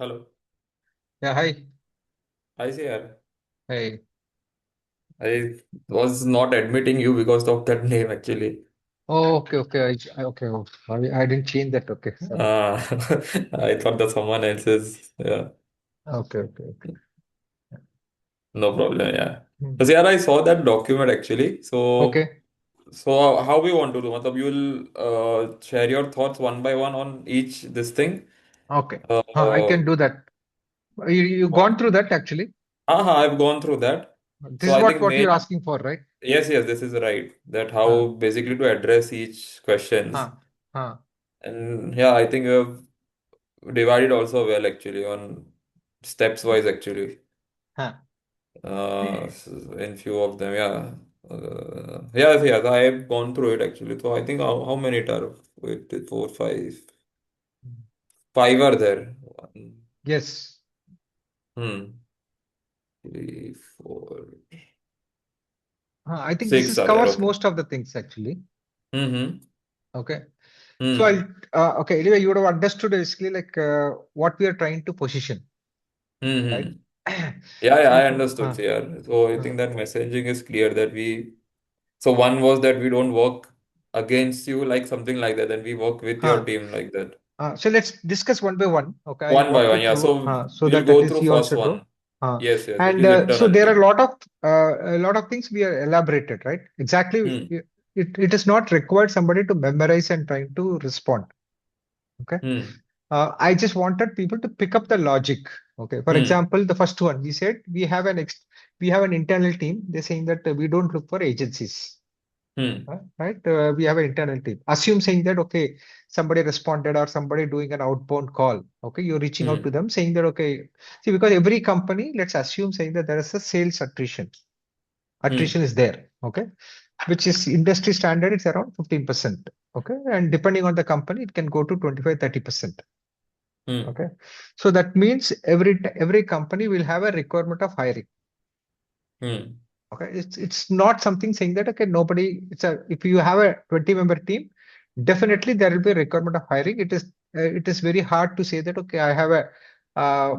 Hello. Yeah, hi. I say, Hey. I was not admitting you because of that name actually. Oh, okay, okay. Okay. Oh, I didn't change that. Okay, sorry. Uh, I thought that someone else's. Yeah, Okay, okay, okay. no problem. Yeah. Hmm. Because yeah, I saw that document actually. Okay, So how we want to do? Matlab, you'll share your thoughts one by one on each this thing. okay. I Uh, can do that. You gone through that actually. I've gone through that. This So is I what think what you're main asking for, right? yes, this is right. That Huh, how basically to address each questions. huh, huh, And yeah, I think we have divided also well actually on steps wise actually. huh. In few of them, yeah. Yes, I have gone through it actually. So I think how many it are? Wait, four, five. Five are there. One, Yes. three, four, I think this six is are there. covers Okay. most of the things actually. Mm-hmm. Okay. So Hmm. I'll okay. Anyway, you would have understood basically like what we are trying to position, right? Mm-hmm. Yeah, So, I understood. Yeah. So I uh, think that messaging is clear that we so one was that we don't work against you like something like that, and we work with your huh. team like that. So let's discuss one by one. Okay, I'll One by walk you one, yeah. through So so we'll that at go least through you first also know. one. Yes, which And is so internal there are team. a lot of things we are elaborated, right? Exactly, Hmm. it is not required somebody to memorize and trying to respond. Okay, Hmm. I just wanted people to pick up the logic. Okay, for Hmm. example, the first one we said we have an internal team. They're saying that we don't look for agencies. Hmm. Right? We have an internal team. Assume saying that, okay, somebody responded or somebody doing an outbound call. Okay, you're reaching out to Hmm. them saying that, okay, see, because every company, let's assume saying that there is a sales attrition. Hmm. Attrition is there, okay, which is industry standard, it's around 15%. Okay, and depending on the company, it can go to 25-30%. Hmm. Okay, so that means every company will have a requirement of hiring. Hmm. Okay, it's not something saying that okay nobody. It's a if you have a 20-member team, definitely there will be a requirement of hiring. It is very hard to say that okay I have a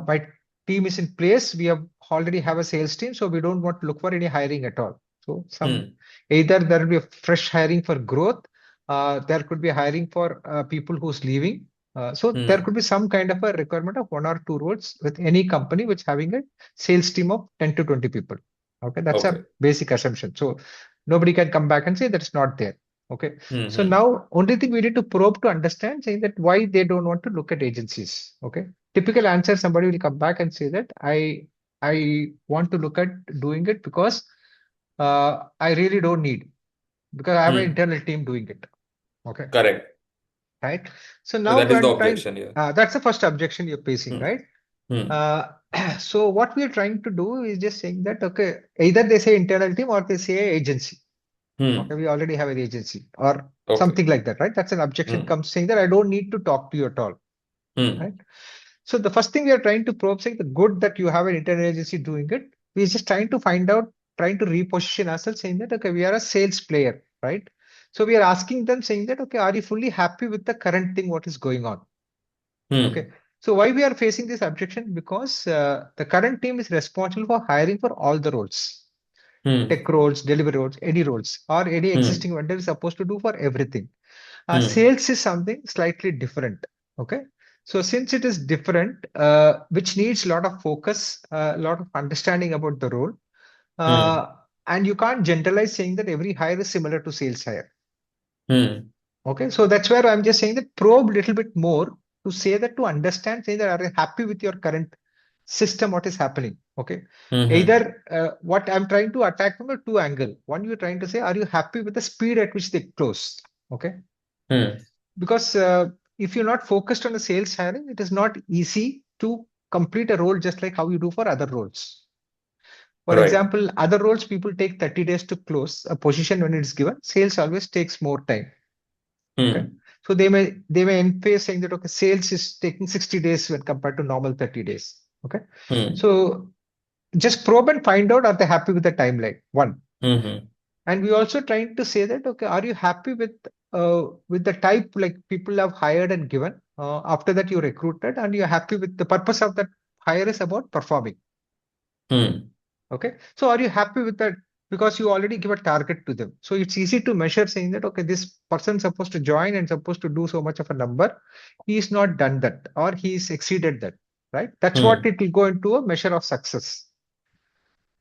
my team is in place. We have already have a sales team, so we don't want to look for any hiring at all. So some Hmm. either there will be a fresh hiring for growth. There could be hiring for people who's leaving. So there Hmm. could be some kind of a requirement of one or two roles with any company which having a sales team of 10 to 20 people. Okay, that's a Okay. basic assumption. So nobody can come back and say that's not there. Okay. Hmm. So Hmm. now only thing we need to probe to understand saying that why they don't want to look at agencies. Okay. Typical answer, somebody will come back and say that I want to look at doing it because I really don't need because I have an Hmm. internal team doing it. Okay. Correct. Right. So So now that is the I'm trying, objection, yeah. that's the first objection you're facing, Hmm. right? Hmm. Uh, so what we are trying to do is just saying that, okay, either they say internal team or they say agency. Okay, Hmm. we already have an agency or Okay. something like that, right? That's an objection Hmm. comes saying that I don't need to talk to you at all, Hmm. right? So the first thing we are trying to probe saying the good that you have an internal agency doing it. We're just trying to find out, trying to reposition ourselves saying that, okay, we are a sales player, right? So we are asking them saying that, okay, are you fully happy with the current thing, what is going on? Okay. Hmm. So why we are facing this objection? Because the current team is responsible for hiring for all the roles, Hmm. tech roles, delivery roles, any roles, or any Hmm. existing vendor is supposed to do for everything. Hmm. Sales is something slightly different. Okay. So since it is different, which needs a lot of focus, a lot of understanding about the role, Hmm. uh, and you can't generalize saying that every hire is similar to sales hire. Hmm. Okay, so that's where I'm just saying that probe a little bit more to say that to understand, say that are you happy with your current system, what is happening? Okay, Hmm. Hmm. either what I'm trying to attack from a two angle. One, you're trying to say, are you happy with the speed at which they close? Okay, Hmm. because if you're not focused on the sales hiring, it is not easy to complete a role just like how you do for other roles. For Right. example, other roles people take 30 days to close a position when it's given. Sales always takes more time. Okay. Hmm. So they may emphasize saying that okay, sales is taking 60 days when compared to normal 30 days. Okay. Hmm. So just probe and find out are they happy with the timeline? One. Hmm. And we also trying to say that okay, are you happy with the type like people have hired and given? After that, you recruited and you're happy with the purpose of that hire is about performing. Hmm. Okay. So are you happy with that? Because you already give a target to them. So it's easy to measure saying that, okay, this person supposed to join and supposed to do so much of a number. He's not done that or he's exceeded that, right? That's what Hmm. it will go into a measure of success.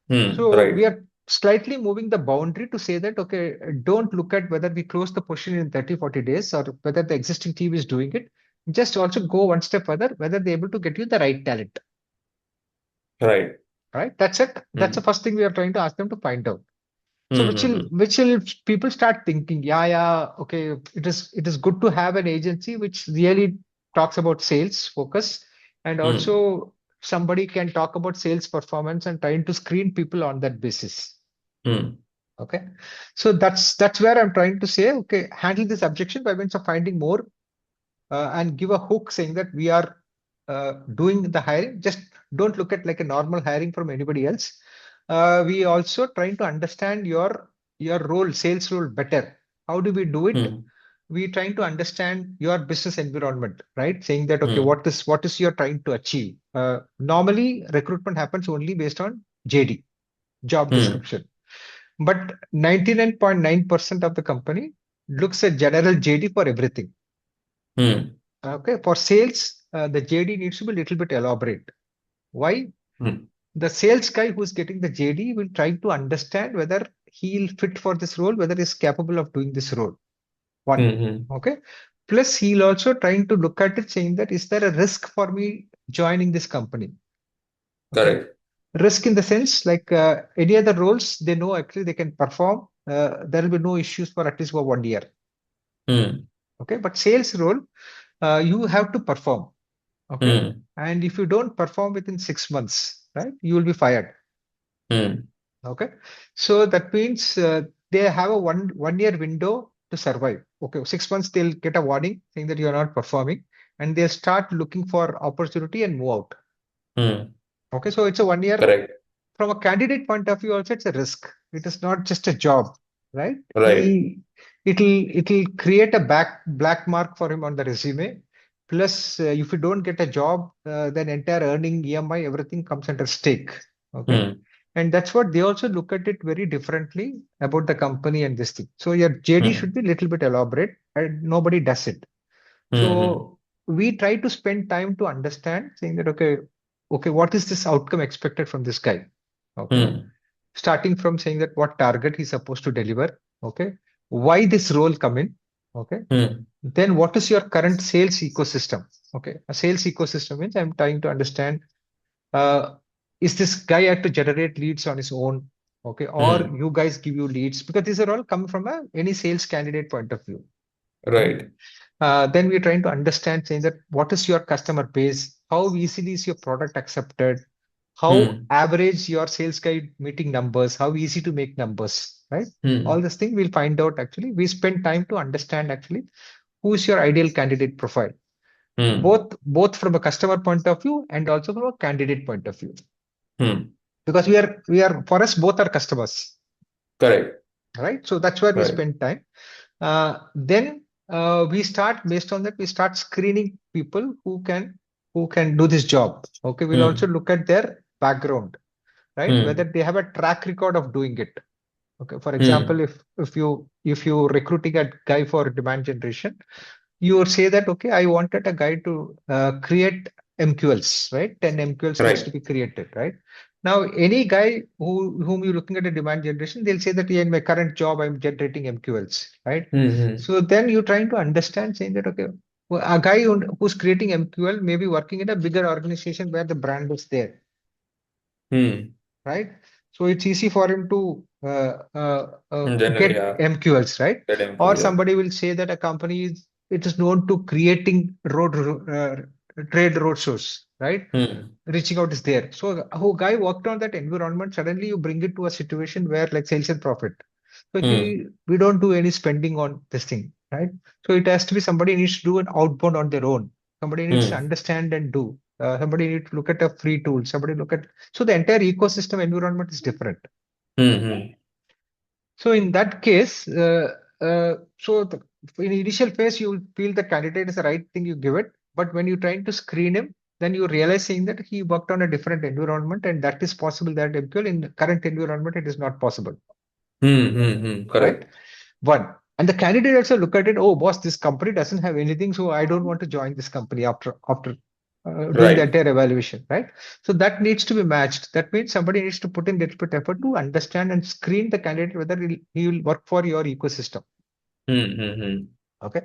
Hmm. So we Right. are slightly moving the boundary to say that, okay, don't look at whether we close the position in 30, 40 days or whether the existing team is doing it. Just also go one step further, whether they're able to get you the right talent, Right. right? That's it. That's the Hmm. first thing we are trying to ask them to find out. So Hmm. Hmm. which will people start thinking, yeah, yeah, okay, it is good to have an agency which really talks about sales focus, and Hmm. also somebody can talk about sales performance and trying to screen people on that basis. Hmm. Okay. So that's where I'm trying to say, okay, handle this objection by means of finding more and give a hook saying that we are doing the hiring. Just don't look at like a normal hiring from anybody else. We also trying to understand your role, sales role better. How do we do it? Hmm. We trying to understand your business environment, right? Saying that, okay, Hmm. what is you're trying to achieve? Normally, recruitment happens only based on JD, job Hmm. description. But 99.9% of the company looks at general JD for everything. Hmm. Okay, for sales, the JD needs to be a little bit elaborate. Why? Hmm. The sales guy who's getting the JD will try to understand whether he'll fit for this role, whether he's capable of doing this role. One. Hmm. Hmm. Okay. Plus, he'll also trying to look at it saying that is there a risk for me joining this company? Okay. Correct. Risk in the sense like any other roles, they know actually they can perform. There will be no issues for at least for 1 year. Hmm. Okay. But sales role, you have to perform. Okay. Hmm. And if you don't perform within 6 months, right, you will be fired. Hmm. Okay. So that means they have a one year window to survive. Okay. 6 months, they'll get a warning saying that you're not performing and they'll start looking for opportunity and move out. Hmm. Okay. So it's a 1 year. Correct. From a candidate point of view, also it's a risk. It is not just a job, right? Right. It'll create a black mark for him on the resume. Plus, if you don't get a job, then entire earning, EMI, everything comes under stake. Okay, Hmm. and that's what they also look at it very differently about the company and this thing. So your JD Hmm. should be a little bit elaborate, and nobody does it. Hmm. Hmm. So we try to spend time to understand, saying that okay, what is this outcome expected from this guy? Okay, Hmm. starting from saying that what target he's supposed to deliver. Okay, why this role come in? Okay, Hmm. then what is your current sales ecosystem? Okay, a sales ecosystem means I'm trying to understand uh, is this guy had to generate leads on his own? Okay, or Hmm. you guys give you leads because these are all coming from any sales candidate point of view, right? Right. Then we're trying to understand saying that what is your customer base? How easily is your product accepted? How Hmm. average your sales guy meeting numbers? How easy to make numbers, right? All Hmm. this thing we'll find out actually. We spend time to understand actually who is your ideal candidate profile, Hmm. both from a customer point of view and also from a candidate point of view. Hmm. Because we are for us both are customers, Correct. right? So that's where we Right. spend time. Then we start based on that. We start screening people who can do this job. Okay, we'll also Hmm. look at their background, right? Whether Hmm. they have a track record of doing it. Okay, for example, Hmm. if you recruiting a guy for demand generation, you would say that okay, I wanted a guy to create MQLs, right? 10 MQLs needs to Right. be created, right? Now, any guy whom you're looking at a demand generation, they'll say that yeah, in my current job, I'm generating MQLs, right? Hmm. Hmm. So then you're trying to understand, saying that okay, well, a guy who's creating MQL may be working in a bigger organization where the brand is there, Hmm. right? So it's easy for him to Generally, get yeah. MQLs, right? Get him to, Or yeah. somebody will say that a company is known to creating trade road shows, right? Hmm. Reaching out is there. So a guy worked on that environment, suddenly you bring it to a situation where like sales and profit. So Hmm. we don't do any spending on this thing, right? So it has to be somebody needs to do an outbound on their own. Somebody needs to Hmm. understand and do. Somebody needs to look at a free tool. Somebody look at so the entire ecosystem environment is different. Hmm. Hmm. So in that case, in initial phase, you will feel the candidate is the right thing you give it. But when you're trying to screen him, then you realize saying that he worked on a different environment, and that is possible that MQL in the current environment it is not possible, right? Correct. One. And the candidate also look at it, oh boss, this company doesn't have anything, so I don't want to join this company after doing the Right. entire evaluation, right? So that needs to be matched. That means somebody needs to put in little bit effort to understand and screen the candidate whether he will work for your ecosystem. Okay.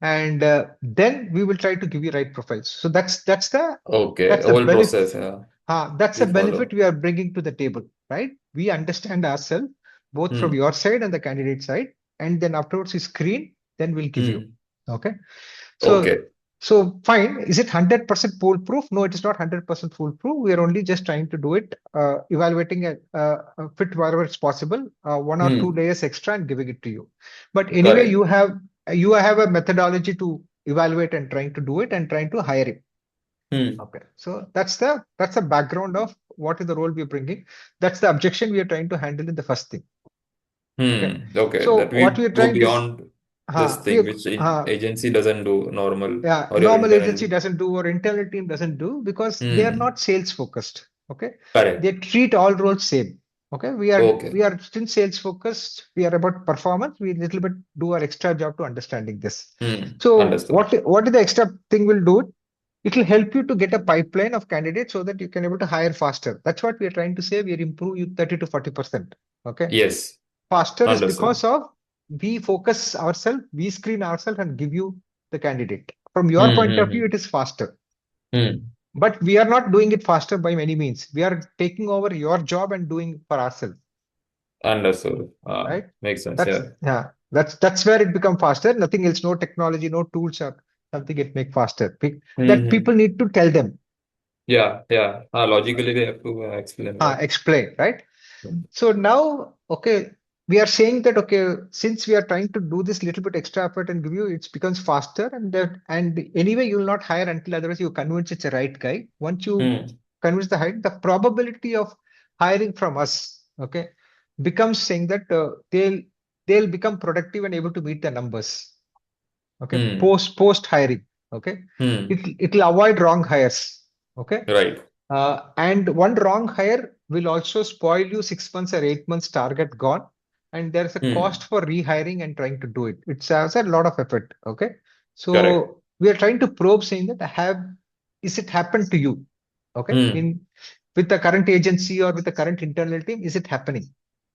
And then we will try to give you right profiles. So Okay. that's the Whole benefit. process, yeah. That's a We benefit follow. we are bringing to the table, right? We understand ourselves both from Hmm. your side and the candidate side, and then afterwards we screen, then we'll give you. Hmm. Okay. So, Okay. so fine. Is it 100% foolproof? No, it is not 100% foolproof. We are only just trying to do it, evaluating a fit wherever it's possible, one or two Hmm. layers extra and giving it to you. But anyway, Correct. you have a methodology to evaluate and trying to do it and trying to hire it. Hmm. Okay, so that's the background of what is the role we are bringing. That's the objection we are trying to handle in the first thing. Okay, Okay. so That what we we are go trying to beyond this we thing which agency doesn't do normal yeah, or your normal internal agency team. doesn't do or internal team doesn't do because they are Hmm. not sales focused. Okay, they Correct. treat all roles same. Okay, we Okay. are still sales focused. We are about performance. We little bit do our extra job to understanding this. So Understood. what is the extra thing will do? It will help you to get a pipeline of candidates so that you can able to hire faster. That's what we are trying to say. We are improve you 30 to 40%. Okay. Yes. Faster is because Understood. of we focus ourselves, we screen ourselves and give you the candidate. From your Hmm. point of Hmm. view, it is faster. Hmm. But we are not doing it faster by many means. We are taking over your job and doing for ourselves, Understood. right? Makes sense. That's Yeah. yeah. That's where it become faster. Nothing else, no technology, no tools or something it make faster. That Hmm. people need to tell them, Yeah. Yeah. Logically, they have to explain that. explain, right? Hmm. So now, okay, we are saying that okay, since we are trying to do this little bit extra effort and give you, it becomes faster, and anyway, you will not hire until otherwise you convince it's a right guy. Once you Hmm. convince the hire, the probability of hiring from us, okay, becomes saying that they'll become productive and able to meet the numbers. Okay, Hmm. post hiring. Okay, Hmm. it'll avoid wrong hires. Okay, Right. and one wrong hire will also spoil you 6 months or 8 months target gone. And there's a cost Hmm. for rehiring and trying to do it. It has a lot of effort. Okay. Correct. So we are trying to probe saying that is it happened to you? Okay. Hmm. With the current agency or with the current internal team, is it happening?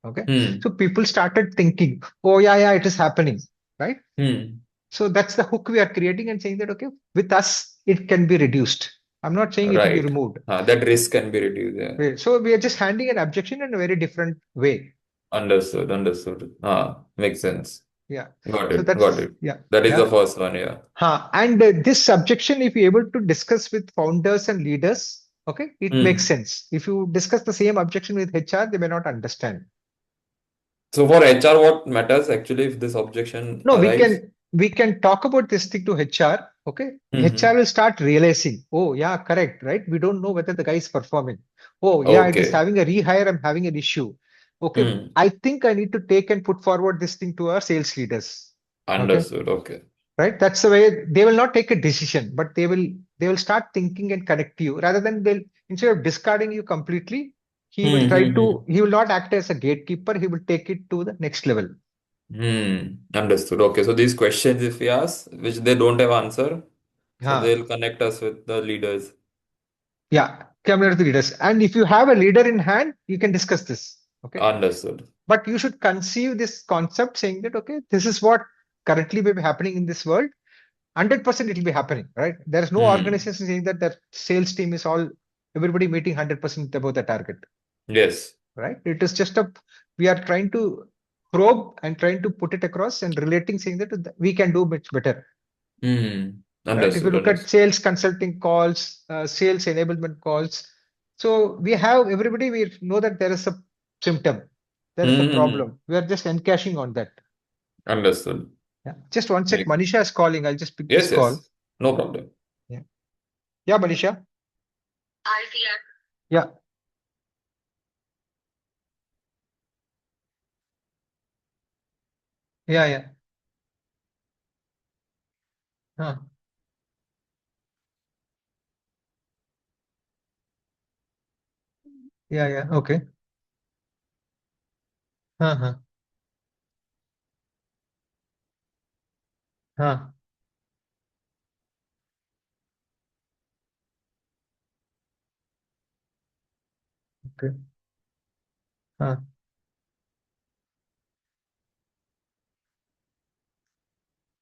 Okay. So Hmm. people started thinking, oh yeah, it is happening. Right. Hmm. So that's the hook we are creating and saying that, okay, with us, it can be reduced. I'm not saying it will be Right. removed. That risk can be reduced. Yeah. So we are just handling an objection in a very different way. Understood. Understood. Makes sense. Yeah. Got So it. Got that's, it. yeah. That is the Yeah. first one. Yeah. And this objection, if you're able to discuss with founders and leaders, okay, it makes Hmm. sense. If you discuss the same objection with HR, they may not understand. So for HR, what matters actually if this objection No, arrives? we can talk about this thing to HR. Okay, HR Hmm. will start realizing, oh yeah, correct, right? We don't know whether the guy is performing. Oh yeah, it is Okay. having a rehire. I'm having an issue. Okay, Hmm. I think I need to take and put forward this thing to our sales leaders. Okay, Understood. Okay. right? That's the way they will not take a decision, but they will start thinking and connect you rather than they'll instead of discarding you completely. He will not act as a gatekeeper. He will take it to the next level. Understood. Okay. So these questions, if we ask, which they don't have answer, so Huh. they'll connect us with the leaders. Yeah, community leaders. And if you have a leader in hand, you can discuss this. Okay. Understood. But you should conceive this concept saying that, okay, this is what currently may be happening in this world. 100% it will be happening, right? There is no Hmm. organization saying that the sales team is all, everybody meeting 100% above the target, Yes. right? It is just we are trying to probe and trying to put it across and relating saying that we can do much better. Right? If you Understood. look at Understood. sales consulting calls, sales enablement calls, so we have everybody, we know that there is a symptom, there is a Hmm. problem. We are just encashing on that. Understood. Yeah. Just one sec. Make- Manisha is calling. I'll just pick this Yes. call. Yes. No problem. Yeah. Yeah, Manisha. Yeah. Yeah. Yeah. Huh. Yeah, yeah. Okay. Uh-huh. Huh. Okay. Huh.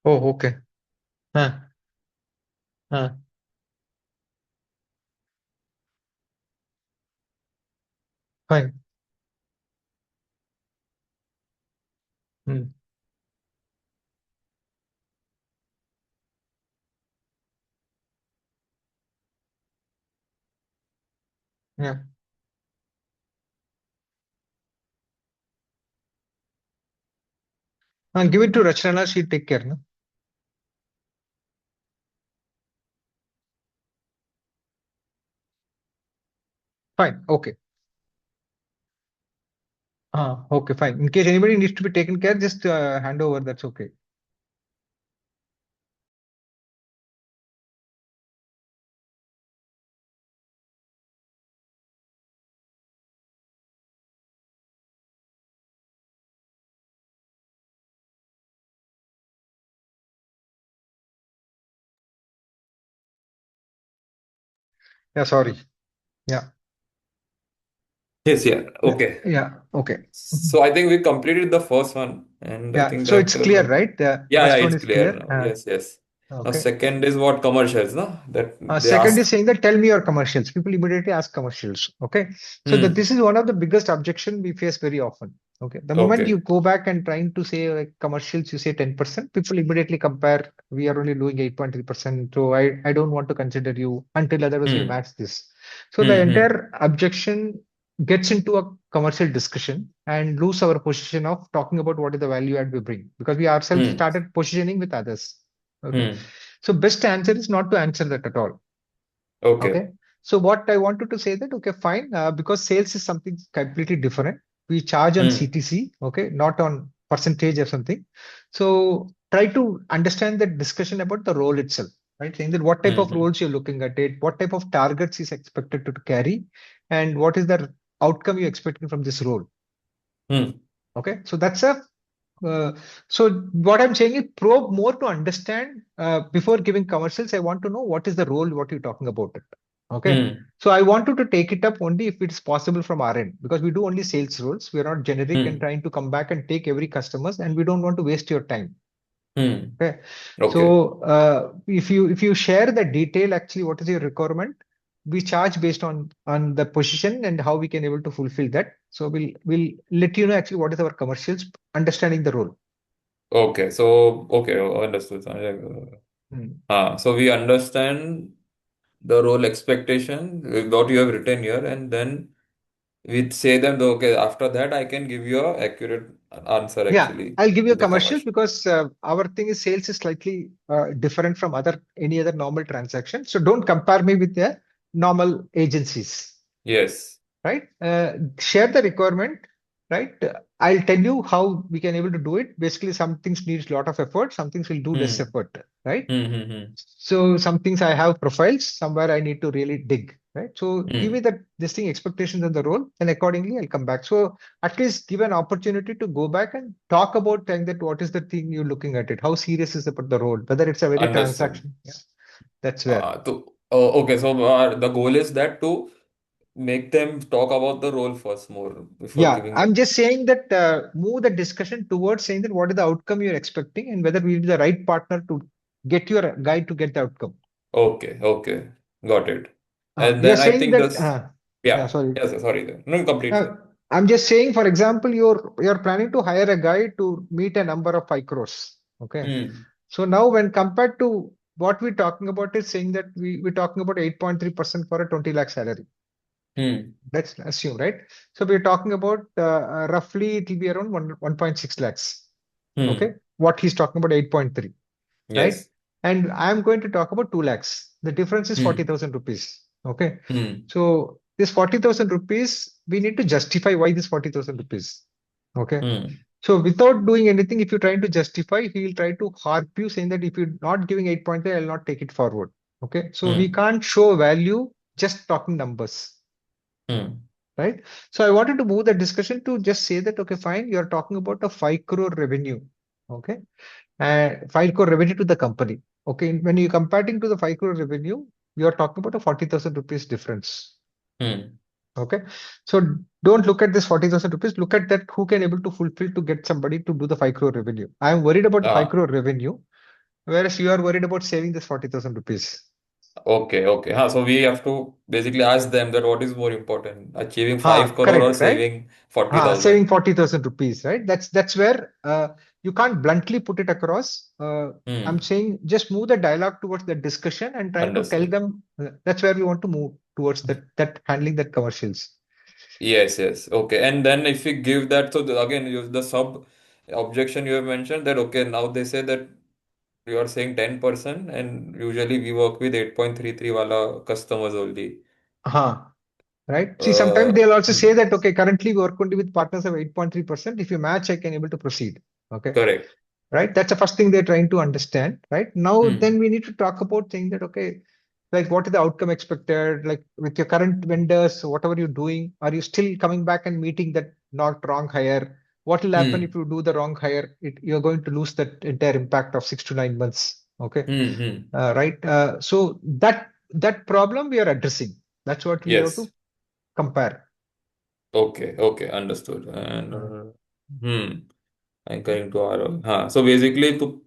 Oh, okay. Huh. Huh. Fine. Hmm. Yeah. Give it to Rachna. She take care. No? Fine. Okay. Okay. Fine. In case anybody needs to be taken care, just hand over. That's okay. Yeah. Sorry. Yeah. Yes, yeah. Yeah. Okay. Yeah. Okay. Mhm. So I think we completed the first one, and I Yeah. think So that it's clear, right? The yeah, yeah, first one it's is clear clear. now. Yes, yes. Now Okay. second is what commercials, no? That they Second is ask. saying that tell me your commercials. People immediately ask commercials. Okay. So that Hmm. this is one of the biggest objection we face very often. Okay. The moment you Okay. go back and trying to say like commercials, you say 10%, people immediately compare. We are only doing 8.3%. So I don't want to consider you until otherwise you Hmm. match this. So the Hmm. Hmm. entire objection gets into a commercial discussion and lose our position of talking about what is the value add we bring because we ourselves Hmm. started positioning with others. Okay. Hmm. So best answer is not to answer that at all. Okay. Okay. So what I wanted to say that, okay, fine, because sales is something completely different. We charge on Hmm. CTC, okay, not on percentage or something. So try to understand the discussion about the role itself, right? Saying that what type Hmm. of Hmm. roles you're looking at it, what type of targets is expected to carry, and what is the outcome you're expecting from this role. Hmm. Okay. So that's a uh, so what I'm saying is probe more to understand before giving commercials. I want to know what is the role, what you're talking about it. Okay. Hmm. So I wanted to take it up only if it's possible from our end because we do only sales roles. We are not generic and Hmm. trying to come back and take every customers and we don't want to waste your time. Hmm. Okay. Okay. So if you share the detail, actually, what is your requirement? We charge based on the position and how we can able to fulfill that. So we'll let you know actually what is our commercials, understanding the role. Okay. So okay, understood. Hmm. So we understand the role expectation, what you have written here, and then we say them, okay, after that I can give you a accurate answer Yeah, actually I'll give you a with the commercial commercial. because our thing is sales is slightly different from other any other normal transaction. So don't compare me with the normal agencies. Yes. Right? Share the requirement, right? I'll tell you how we can able to do it. Basically, some things needs a lot of effort, some things will do less Hmm. effort, right? Hmm. Hmm. So some things I have profiles, somewhere I need to really dig, right? So give me Hmm. that this thing expectations and the role, and accordingly I'll come back. So at least give an opportunity to go back and talk about saying that what is the thing you're looking at it, how serious is about the role, whether it's a very Understood. transaction. Yeah, that's where. Okay, so the goal is that to make them talk about the role first more before Yeah, giving I'm them. just saying that move the discussion towards saying that what is the outcome you're expecting and whether we'll be the right partner to get your guide to get the outcome. Okay, okay, got it. And You're then I saying think that, this, yeah, yeah, sorry. yes, sorry, then. No, complete, Uh, sir. I'm just saying, for example, you're planning to hire a guy to meet a number of 5 crores. Okay. Hmm. So now when compared to what we're talking about is saying that we're talking about 8.3% for a 20 lakh salary. Hmm. Let's assume, right? So we're talking about roughly it will be around 1.6 lakhs. Okay. Hmm. What he's talking about 8.3, right? Yes. And I'm going to talk about 2 lakhs. The difference is Hmm. 40,000 rupees. Okay. Hmm. So this 40,000 rupees, we need to justify why this 40,000 rupees. Okay. Hmm. So without doing anything, if you're trying to justify, he will try to harp you saying that if you're not giving 8.3, I'll not take it forward. Okay. So we Hmm. can't show value just talking numbers, Hmm. right? So I wanted to move the discussion to just say that, okay, fine, you're talking about a 5 crore revenue, okay, and 5 crore revenue to the company. Okay, when you're comparing to the 5 crore revenue, you're talking about a 40,000 rupees difference. Hmm. Okay, so don't look at this 40,000 rupees. Look at that who can able to fulfill to get somebody to do the 5 crore revenue. I am worried about the 5 Ah, crore revenue, whereas you are worried about saving this 40,000 rupees. okay, okay. So we have to basically ask them that what is more important, achieving 5 Ha, crore or correct, right? saving Saving 40,000? 40,000 rupees, right? That's where you can't bluntly put it across. I'm Hmm. saying just move the dialogue towards the discussion and trying to tell Understood. them that's where we want to move towards that handling that commercials. Yes, yes. Okay. And then if we give that, so again, the sub objection you have mentioned that, okay, now they say that you are saying 10%, and usually we work with 8.33 wala customers only. Uh-huh. Right? See, sometimes Uh, they'll also say hmm. that, okay, currently we work only with partners of 8.3%. If you match, I can able to proceed. Okay. Correct. Right? That's the first thing they're trying to understand. Right? Now, then Hmm. we need to talk about saying that, okay, like what is the outcome expected? Like with your current vendors, whatever you're doing, are you still coming back and meeting that not wrong hire? What will happen if Hmm. you do the wrong hire? You're going to lose that entire impact of 6 to 9 months. Okay. Hmm. Hmm. Right. So that problem we are addressing. That's what we have to Yes. compare. Okay. Okay. Understood. And Uh, hmm. I'm going to ROI. So basically, to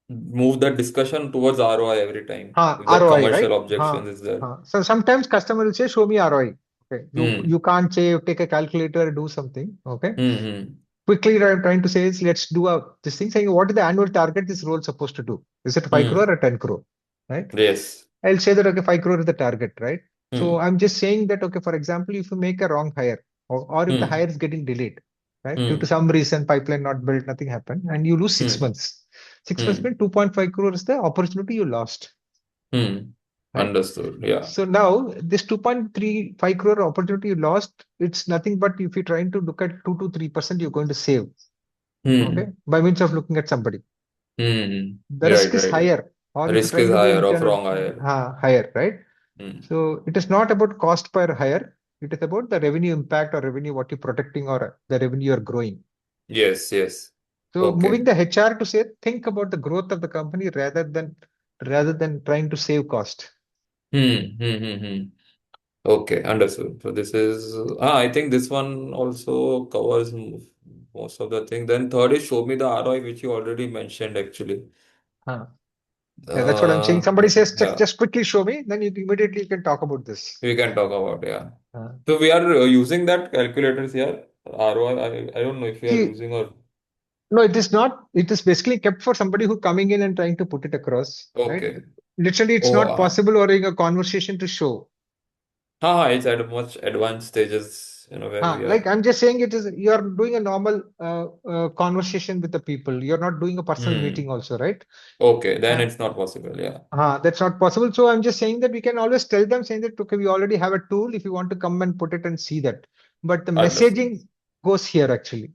move that discussion towards ROI every time, if that ROI, right? commercial objections is there. So sometimes customer will say, "Show me ROI." Okay, you Hmm. can't say take a calculator, do something. Okay, Hmm. Hmm. quickly what I'm trying to say is let's do this thing saying what is the annual target this role supposed to do? Is it 5 crore Hmm. or 10 crore? Right? Yes. I'll say that okay, 5 crore is the target, right? So Hmm. I'm just saying that okay, for example, if you make a wrong hire or if the Hmm. hire is getting delayed, right? Due to Hmm. some reason, pipeline not built, nothing happened, and you lose six Hmm. months. 6 months Hmm. means 2.5 crore is the opportunity you lost, Hmm. right? Understood. Yeah. So now this 2.35 crore opportunity you lost, it's nothing but if you're trying to look at 2 to 3% you're going to save, okay, Hmm. by means of looking at somebody. Hmm. The risk Right. is Right. higher, or if you're Risk is trying to do higher of internal wrong hire. higher, right? Hmm. So it is not about cost per hire. It is about the revenue impact or revenue what you're protecting or the revenue you're growing. Yes. Yes. So moving Okay. the HR to say think about the growth of the company rather than trying to save cost. Hmm. Hmm. Hmm. Hmm. Okay. Understood. So this is. I think this one also covers most of the thing. Then third is show me the ROI, which you already mentioned actually. Huh. Yeah, that's what I'm saying. Somebody says Yeah. just quickly show me, then you immediately can talk about this. We can talk about, yeah. Uh, So we are using that calculators here. ROI. I don't know if we are See, using or no, it is not. It is basically kept for somebody who coming in and trying to put it across, right? okay. Literally, it's Oh, not possible or in a conversation to show. it's at much advanced stages, where we Like are. I'm just saying, it is you are doing a normal conversation with the people. You're not doing a personal Hmm. meeting also, right? Okay, then Uh, it's not possible. Yeah. that's not possible. So I'm just saying that we can always tell them saying that okay, we already have a tool if you want to come and put it and see that. But the Understood. messaging goes here actually.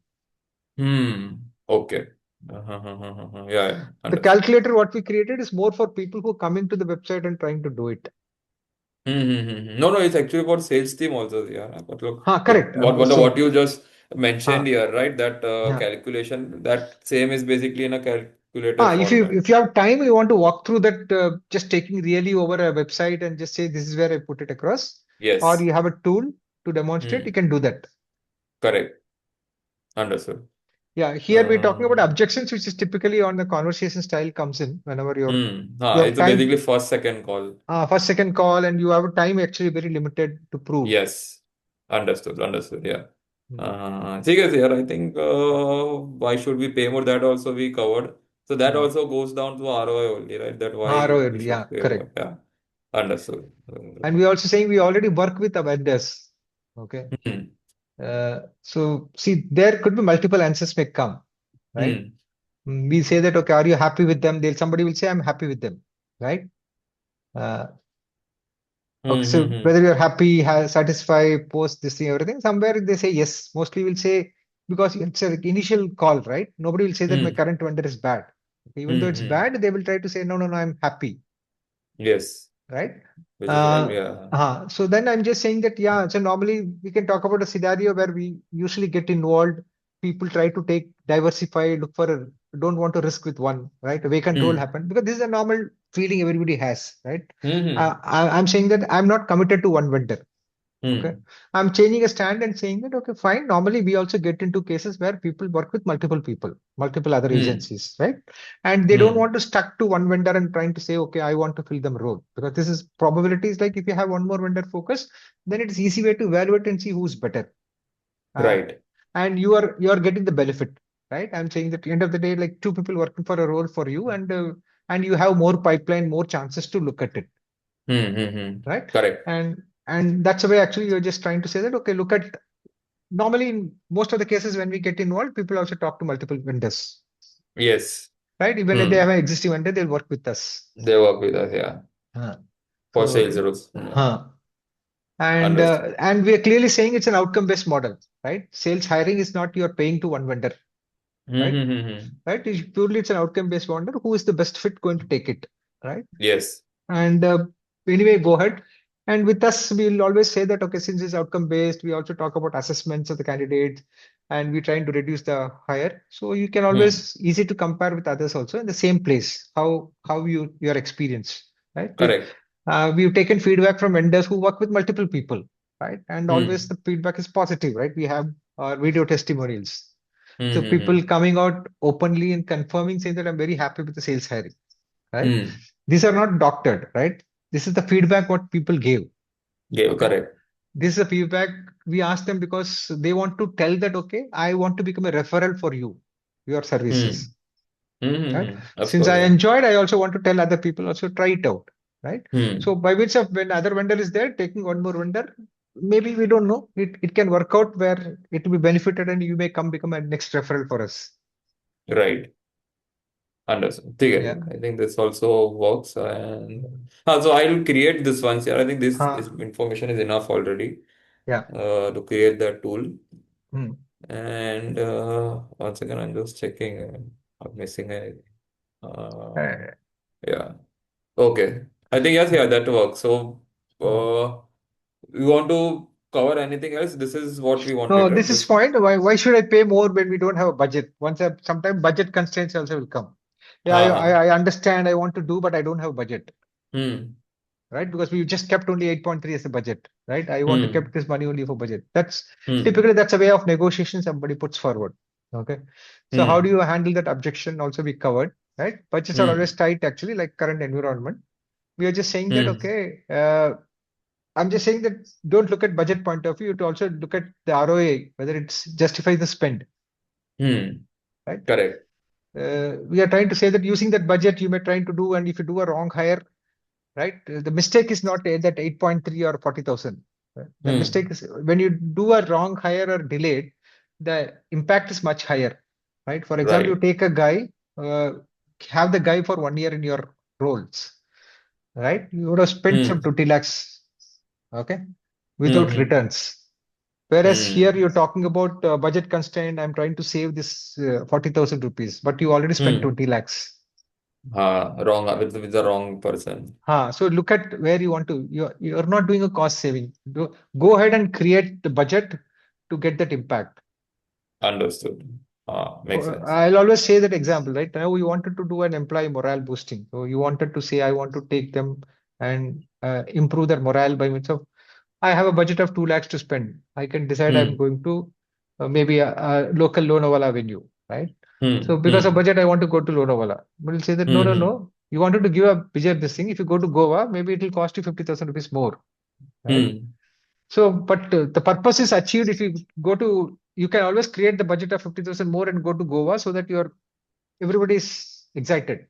Okay. Yeah, yeah. The Understood. calculator what we created is more for people who come into the website and trying to do it. No, no, it's actually for sales team also. Yeah. But look, Correct. I'm just what saying. you just mentioned Ha, here, right? That yeah. calculation, that same is basically in a calculator If you format. if you have time, you want to walk through that, just taking really over a website and just say this is where I put it across, or Yes. you have a tool to demonstrate, you Hmm. can do that. Correct. Understood. Yeah, here we're talking about Um, objections, which is typically on the conversation style comes in whenever you have It's time, basically first, second call. first second call, and you have time actually very limited to prove. Yes. Understood. Understood. Yeah. Hmm. ठीक है यार, I think why should we pay more? That also we covered. So that Hmm. also goes down to ROI only, right? That why we ROI, should yeah, pay more. correct. Yeah. Understood. And we also saying we already work with the vendors. Okay. Hmm. So see, there could be multiple answers may come, right? Hmm. We say that, okay, are you happy with them? Somebody will say, I'm happy with them, right? Uh, okay, Hmm. so Hmm. Hmm. whether you're happy, satisfied, post this thing, everything, somewhere they say yes. Mostly will say, because it's an initial call, right? Nobody will say that my Hmm. current vendor is bad. Even though Hmm. it's Hmm. bad, they will try to say, no, no, no, I'm happy. Yes. right? which is right. Uh, Yeah. so then I'm just saying that, yeah, so normally we can talk about a scenario where we usually get involved. People try to take, diversify, look for a, don't want to risk with one, right? A vacant role Hmm. happen because this is a normal feeling everybody has, right? Hmm. I'm saying that I'm not committed to one vendor. Okay. Hmm. I'm changing a stand and saying that, okay, fine. Normally, we also get into cases where people work with multiple people, multiple other Hmm. agencies, right? And they don't Hmm. want to stuck to one vendor and trying to say, okay, I want to fill them role. Because this is probabilities like if you have one more vendor focus, then it's easy way to evaluate and see who's better. Uh, Right. and you are getting the benefit, right? I'm saying that at the end of the day, like two people working for a role for you, and you have more pipeline, more chances to look at it, Hmm. Hmm. Hmm. right? Correct. And that's the way actually you're just trying to say that, okay, look at normally in most of the cases when we get involved, people also talk to multiple vendors, Yes. right? Even if they Hmm. have an existing vendor, they'll work with us. They work with us. Yeah. Huh. For So, sales roles. Yeah. huh. Understood. And we are clearly saying it's an outcome-based model, right? Sales hiring is not you're paying to one vendor, Hmm. right? Hmm. Hmm. Hmm. Right? It's purely it's an outcome-based model. Who is the best fit going to take it, right? Yes. And anyway, go ahead. And with us, we'll always say that, okay, since it's outcome based, we also talk about assessments of the candidates and we're trying to reduce the hire. So you can Hmm. always easy to compare with others also in the same place, how your experience, right? Correct. We've taken feedback from vendors who work with multiple people, right? And always Hmm. the feedback is positive, right? We have our video testimonials. Hmm. So Hmm. people Hmm. coming out openly and confirming saying that I'm very happy with the sales hiring, right? Hmm. These are not doctored, right? This is the feedback what people gave. Yeah. Okay. Correct. This is a feedback we asked them because they want to tell that, okay, I want to become a referral for you, your services. Hmm. Hmm. Hmm. Right? Hmm. Of Since course. I Yeah. enjoyed, I also want to tell other people also try it out. Right. So Hmm. by which of when other vendor is there, taking one more vendor, maybe we don't know. It can work out where it will be benefited and you may come become a next referral for us. Right. Understood. Okay. Yeah. I think this also works. And so I'll create this once. Yeah. I think this is Huh. information is enough already Yeah. to create that tool. Hmm. And once again, I'm just checking. I'm missing anything. Uh, Uh, yeah. Okay. I think yes, yeah, that works. So, hmm. you want to cover anything else? This is what we No, wanted, right? this is This. fine. Why should I pay more when we don't have a budget? Sometimes budget constraints also will come. Yeah, Uh-huh. I understand I want to do, but I don't have a budget, Hmm. right? Because we just kept only 8.3 as a budget, right? I want to keep Hmm. this money only for budget. That's Hmm. typically that's a way of negotiation somebody puts forward. Okay. So how do Hmm. you handle that objection? Also be covered, right? Budgets are always Hmm. tight actually, like current environment. We are just saying that, Hmm. okay, I'm just saying that don't look at budget point of view, to also look at the ROA, whether it's justifies the spend, Hmm. right? Correct. We are trying to say that using that budget you may trying to do, and if you do a wrong hire, right? The mistake is not that 8.3 or 40,000. Right? The mistake Hmm. is when you do a wrong hire or delayed, the impact is much higher, right? For example, you Right. take a guy, uh, have the guy for 1 year in your roles, right? You would have spent some Hmm. 20 lakhs, okay, Hmm. without Hmm. returns. Whereas here Hmm. you're talking about budget constraint. I'm trying to save this 40,000 rupees, but you already spent Hmm. 20 lakhs. Wrong with the wrong person. So look at where you want to. You're not doing a cost saving. Go ahead and create the budget to get that impact. Understood. Makes sense. I'll always say that example, right? Now you wanted to do an employee morale boosting. So you wanted to say, I want to take them and improve their morale by means of I have a budget of 2 lakhs to spend. I can decide I'm Hmm. going to maybe a local Lonavala venue, right? So Hmm. because of Hmm. budget, I want to go to Lonavala. But you'll say that no, Hmm. no, Hmm. no. You wanted to give a budget this thing. If you go to Goa, maybe it will cost you 50,000 rupees more, right? Hmm. So, but the purpose is achieved if you go to, you can always create the budget of 50,000 more and go to Goa so that everybody is excited,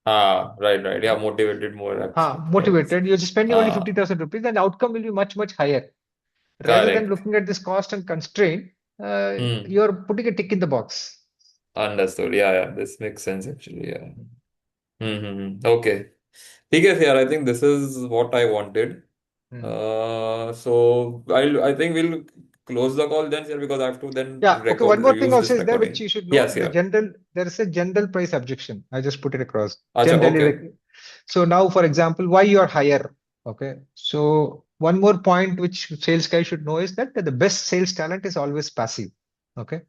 Right, right. Yeah, right? motivated more actually. Yes. Motivated. You're just spending only Ah, 50,000 rupees, and outcome will be much, much higher. Rather than correct. looking at this cost and constraint, Hmm. you're putting a tick in the box. Understood. Yeah, yeah. This makes sense actually. Yeah. Mm-hmm. Okay. Okay, yeah, I think this is what I wanted. Hmm. So I think we'll close the call then, sir, because I have to then Yeah. Okay. record One more thing use also this is there which recording. you should know. Yes, yeah. There is a general price objection. I just put it across. Acha, Generally, okay. So now, for example, why you are higher? Okay. So one more point which sales guy should know is that the best sales talent is always passive. Okay.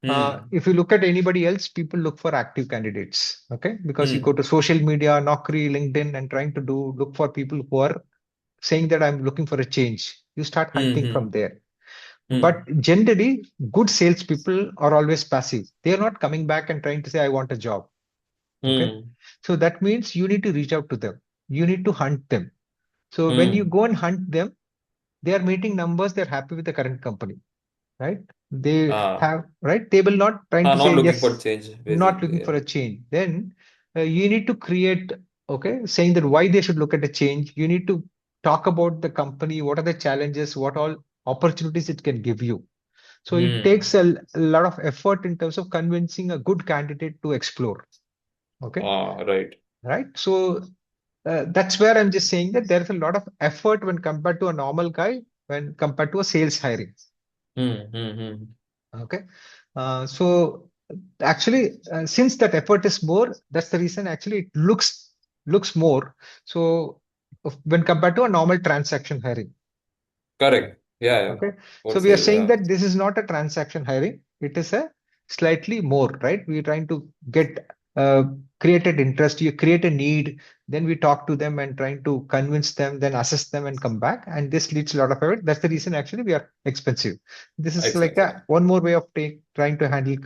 Hmm. If you look at anybody else, people look for active candidates. Okay. Because you go Hmm. to social media, Naukri, LinkedIn, and trying to look for people who are saying that I'm looking for a change. You start Hmm. hunting from Hmm. there. But Hmm. generally, good salespeople are always passive. They're not coming back and trying to say, I want a job. Okay. Hmm. So that means you need to reach out to them. You need to hunt them. So when you Hmm. go and hunt them, they are meeting numbers, they're happy with the current company, right? They Ah. have, right? They will not trying to say, Not looking for yes, change, not basically. looking for Yeah. a change. Then you need to create, okay, saying that why they should look at a change. You need to talk about the company, what are the challenges, what all opportunities it can give you. So it Hmm. takes a lot of effort in terms of convincing a good candidate to explore. Okay, Ah, right. right? So that's where I'm just saying that there's a lot of effort when compared to a normal guy, when compared to a sales hiring. Hmm. Hmm. Hmm. Okay. So actually, since that effort is more, that's the reason actually it looks more. So when compared to a normal transaction hiring. Correct. Yeah. Yeah. Okay. For So we are sale. saying Yeah. that this is not a transaction hiring. It is a slightly more, right? We're trying to get created interest. You create a need, then we talk to them and trying to convince them, then assess them and come back. And this leads a lot of effort. That's the reason actually we are expensive. This is like Expensive. a one more way of trying to handle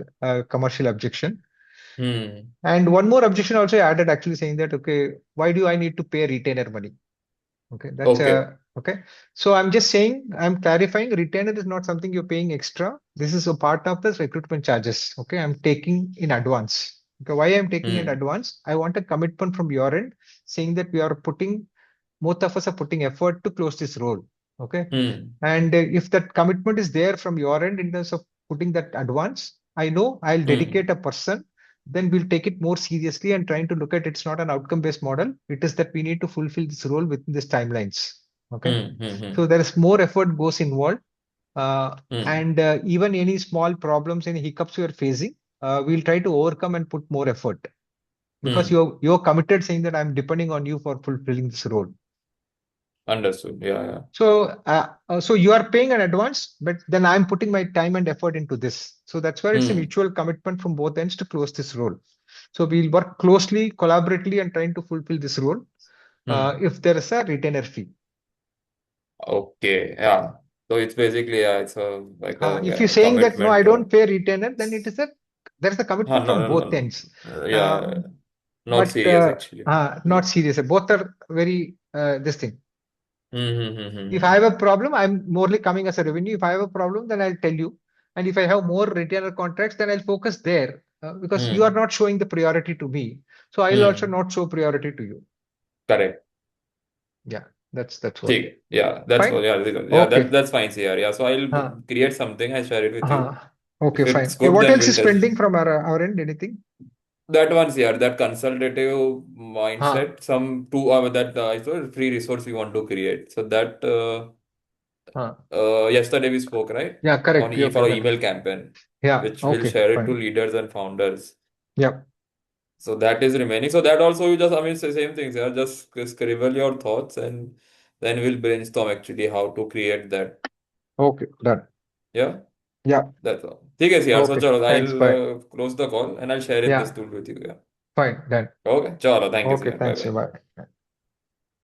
commercial objection. Hmm. And one more objection also added actually saying that, okay, why do I need to pay retainer money? Okay, that's Okay. okay. So I'm just saying, I'm clarifying retainer is not something you're paying extra. This is a part of the recruitment charges. Okay, I'm taking in advance. Okay, why I'm taking in Hmm. advance? I want a commitment from your end saying that we are putting, both of us are putting effort to close this role. Okay. Hmm. And if that commitment is there from your end in terms of putting that advance, I know I'll Hmm. dedicate a person, then we'll take it more seriously and trying to look at it's not an outcome based model. It is that we need to fulfill this role within these timelines. Okay. Hmm. Hmm. So Hmm. there is more effort goes involved. Hmm. And even any small problems, any hiccups you are facing, we'll try to overcome and put more effort because Hmm. you're committed saying that I'm depending on you for fulfilling this role. Understood. Yeah. Yeah. So you are paying an advance, but then I'm putting my time and effort into this. So that's where it's a Hmm. mutual commitment from both ends to close this role. So we'll work closely, collaboratively, and trying to fulfill this role. Hmm. If there is a retainer fee, Okay. Yeah. So it's basically, yeah, it's a like a if you're saying that no, I commitment. don't pay retainer, then it is a there's a No, commitment from no, no, both no. ends. Yeah. Um, Not but serious actually. not serious. Both are very this thing. If I Mm-hmm. have a problem, I'm morely coming as a revenue. If I have a problem, then I'll tell you. And if I have more retainer contracts, then I'll focus there because you are Hmm. not showing the priority to me. So I'll also Hmm. not show priority to you. Correct. Yeah, that's what. ठीक. Yeah, that's all. Fine. Yeah, yeah, Okay. that's fine, CR. Yeah, so I'll Uh, create something. I share it with you. okay, If it's fine. Yeah, good, what then else we'll is test. pending from our end? Anything? That one's here. That consultative Uh, mindset. Some two that I saw free resource we want to create. So that uh, yesterday we spoke, right, yeah, on correct. e Okay, for that. email campaign, Yeah, which we'll okay, share it to fine. leaders and founders. Yeah, So that is remaining. So that also you just, I mean, say same things. Yeah, just scribble your thoughts and then we'll brainstorm actually how to create that. okay, done. Yeah, Yeah, that's all. ठीक है यार. So okay. चलो, Thanks. I'll Bye. close the call and I'll share in this Yeah, tool with you. Yeah. fine, done. Okay. चलो, thank you, Okay, CR. Bye thanks. bye. Bye.